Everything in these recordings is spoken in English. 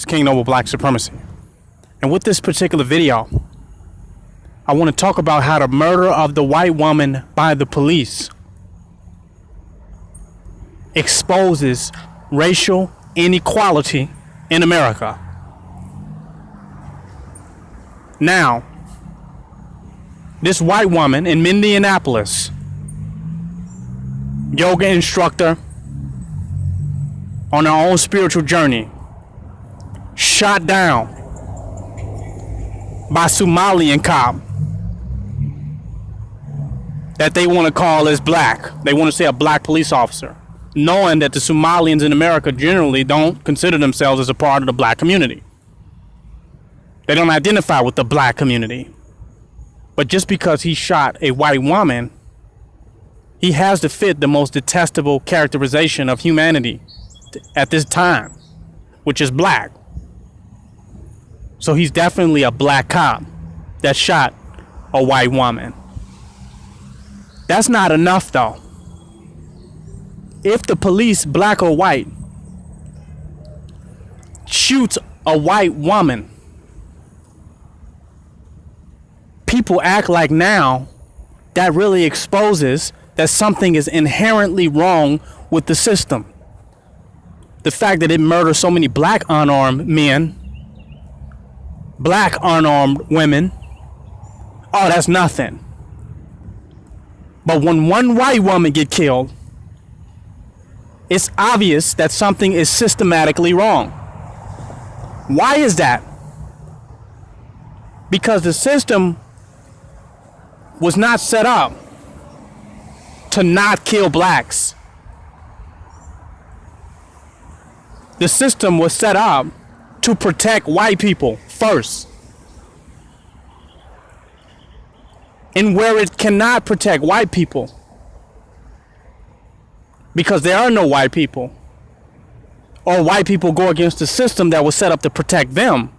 This is King Noble Black Supremacy. And with this particular video, I want to talk about how the murder of the white woman by the police exposes racial inequality in America. Now, this white woman in Indianapolis, yoga instructor on her own spiritual journey, shot down by Somalian cop that they want to call as black. They want to say a black police officer, knowing that the Somalians in America generally don't consider themselves as a part of the black community. They don't identify with the black community. But just because he shot a white woman, he has to fit the most detestable characterization of humanity at this time, which is black. So he's definitely a black cop that shot a white woman. That's not enough though. If the police, black or white, shoots a white woman, people act like now that really exposes that something is inherently wrong with the system. The fact that it murders so many black unarmed men, black unarmed women, oh, that's nothing. But when one white woman get killed, it's obvious that something is systematically wrong. Why is that? Because the system was not set up to not kill blacks. The system was set up to protect white people first. And where it cannot protect white people, because there are no white people, or white people go against the system that was set up to protect them,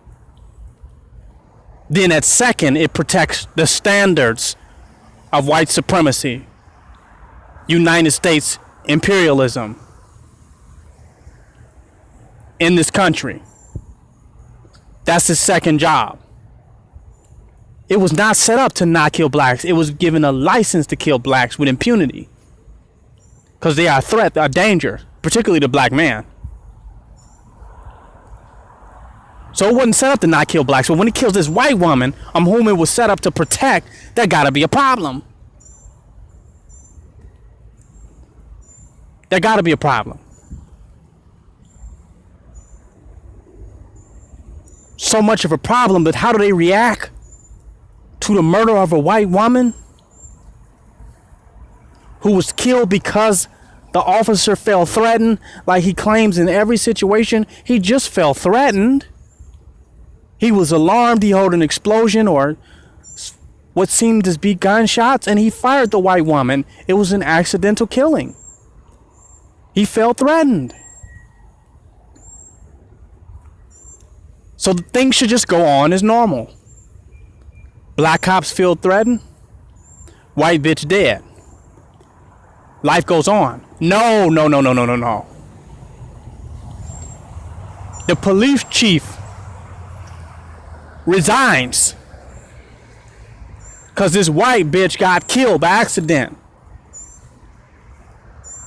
then at second it protects the standards of white supremacy, United States imperialism in this country. That's his second job. It was not set up to not kill blacks. It was given a license to kill blacks with impunity, because they are a threat, a danger, particularly the black man. So it wasn't set up to not kill blacks. But when it kills this white woman, whom it was set up to protect, that gotta be a problem. There gotta be a problem. So much of a problem, but how do they react to the murder of a white woman who was killed because the officer felt threatened, like he claims in every situation? He just felt threatened. He was alarmed. He heard an explosion or what seemed to be gunshots, and he fired the white woman. It was an accidental killing. He felt threatened. So the thing should just go on as normal. Black cops feel threatened. White bitch dead. Life goes on. No. The police chief resigns because this white bitch got killed by accident.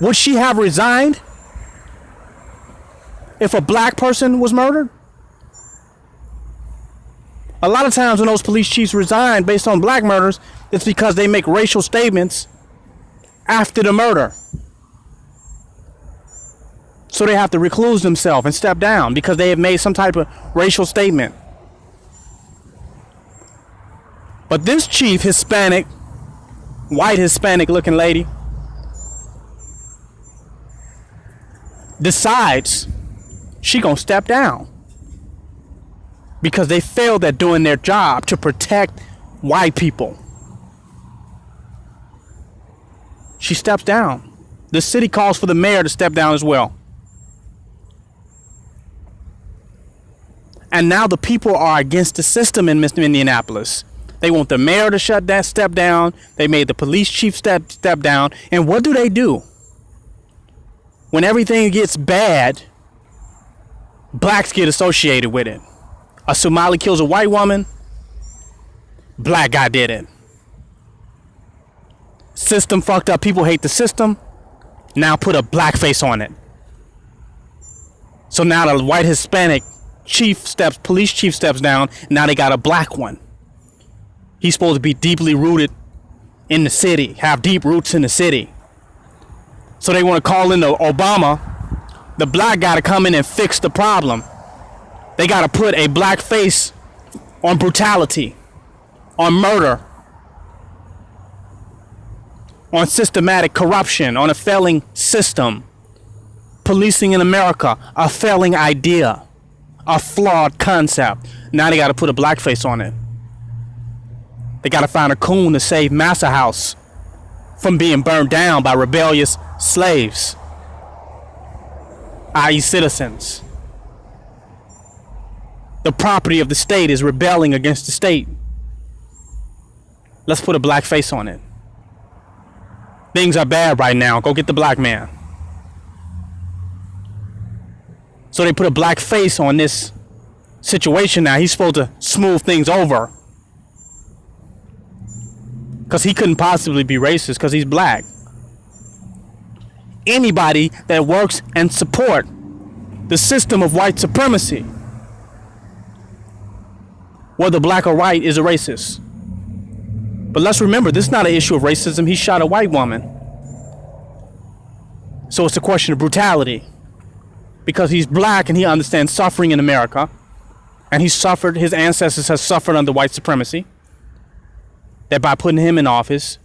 Would she have resigned if a black person was murdered? A lot of times when those police chiefs resign based on black murders, it's because they make racial statements after the murder. So they have to recluse themselves and step down because they have made some type of racial statement. But this chief, Hispanic, white Hispanic looking lady, decides she gonna step down because they failed at doing their job to protect white people. She steps down. The city calls for the mayor to step down as well. And now the people are against the system in Indianapolis. They want the mayor to step down. They made the police chief step down. And what do? When everything gets bad, blacks get associated with it. A Somali kills a white woman, black guy did it. System fucked up, people hate the system, now put a black face on it. So now the white Hispanic police chief steps down, now they got a black one. He's supposed to be deeply rooted in the city, have deep roots in the city. So they want to call in Obama, the black guy, to come in and fix the problem. They got to put a black face on brutality, on murder, on systematic corruption, on a failing system. Policing in America, a failing idea, a flawed concept. Now they got to put a black face on it. They got to find a coon to save Massa House from being burned down by rebellious slaves, i.e. citizens. The property of the state is rebelling against the state. Let's put a black face on it. Things are bad right now. Go get the black man. So they put a black face on this situation now. He's supposed to smooth things over, because he couldn't possibly be racist because he's black. Anybody that works and support the system of white supremacy, whether black or white, is a racist. But let's remember, this is not an issue of racism. He shot a white woman. So it's a question of brutality. Because he's black and he understands suffering in America. And his ancestors have suffered under white supremacy. That by putting him in office,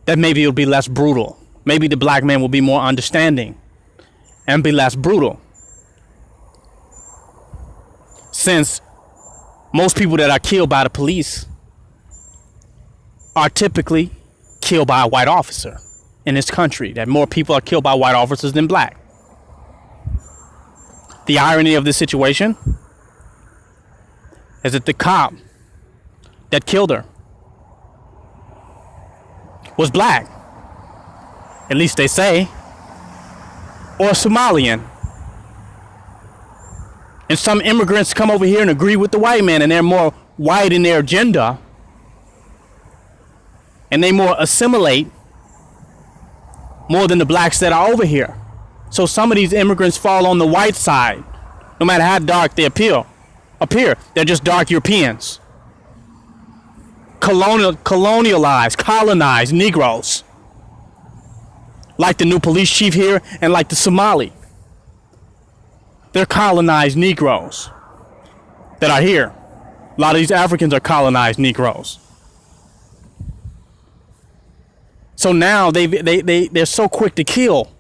that maybe it'll be less brutal. Maybe the black man will be more understanding and be less brutal. Since most people that are killed by the police are typically killed by a white officer in this country, that more people are killed by white officers than black. The irony of this situation is that the cop that killed her was black, at least they say, or Somalian. And some immigrants come over here and agree with the white man, and they're more white in their agenda, and they more assimilate more than the blacks that are over here. So some of these immigrants fall on the white side, no matter how dark they appear. They're just dark Europeans. Colonized Negroes. Like the new police chief here and like the Somali. They're colonized Negroes that are here. A lot of these Africans are colonized Negroes. So now they're so quick to kill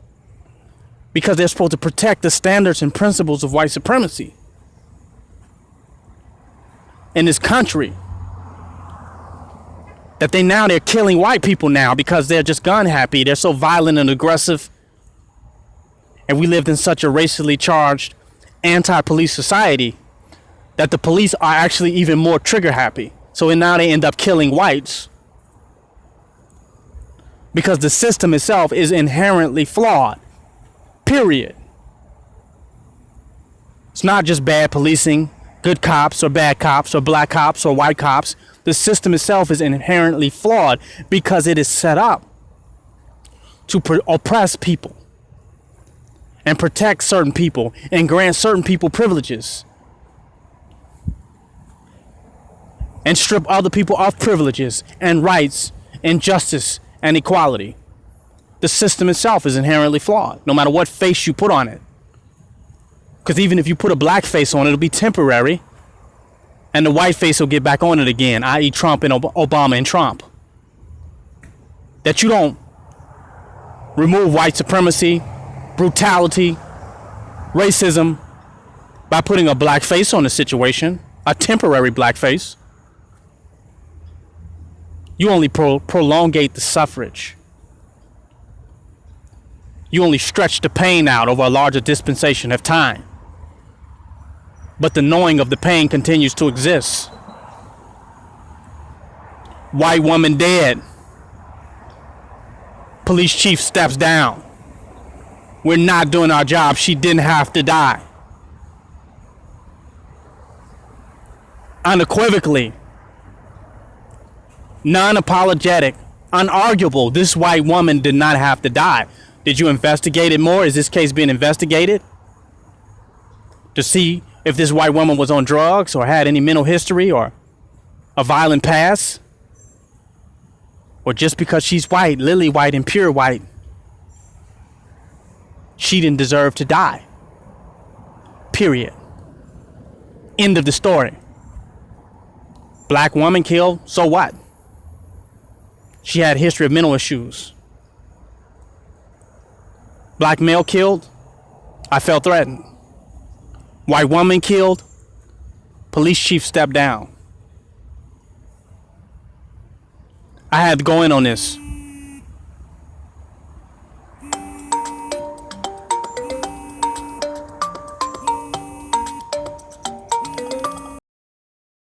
because they're supposed to protect the standards and principles of white supremacy in this country. That they're killing white people now because they're just gun happy. They're so violent and aggressive. And we lived in such a racially charged anti-police society that the police are actually even more trigger happy. So now they end up killing whites because the system itself is inherently flawed. Period. It's not just bad policing, good cops or bad cops or black cops or white cops. The system itself is inherently flawed because it is set up to oppress people and protect certain people and grant certain people privileges and strip other people of privileges and rights and justice and equality. The system itself is inherently flawed, no matter what face you put on it. Because even if you put a black face on it, it'll be temporary. And the white face will get back on it again, i.e. Trump and Obama and Trump. That you don't remove white supremacy, brutality, racism by putting a black face on the situation, a temporary black face. You only prolongate the suffrage. You only stretch the pain out over a larger dispensation of time. But the knowing of the pain continues to exist. White woman dead. Police chief steps down. We're not doing our job. She didn't have to die. Unequivocally, non-apologetic, unarguable, this white woman did not have to die. Did you investigate it more? Is this case being investigated to see if this white woman was on drugs or had any mental history or a violent past? Or just because she's white, lily white and pure white, she didn't deserve to die? Period. End of the story. Black woman killed, so what? She had a history of mental issues. Black male killed, I felt threatened. White woman killed, police chief stepped down. I had to go in on this.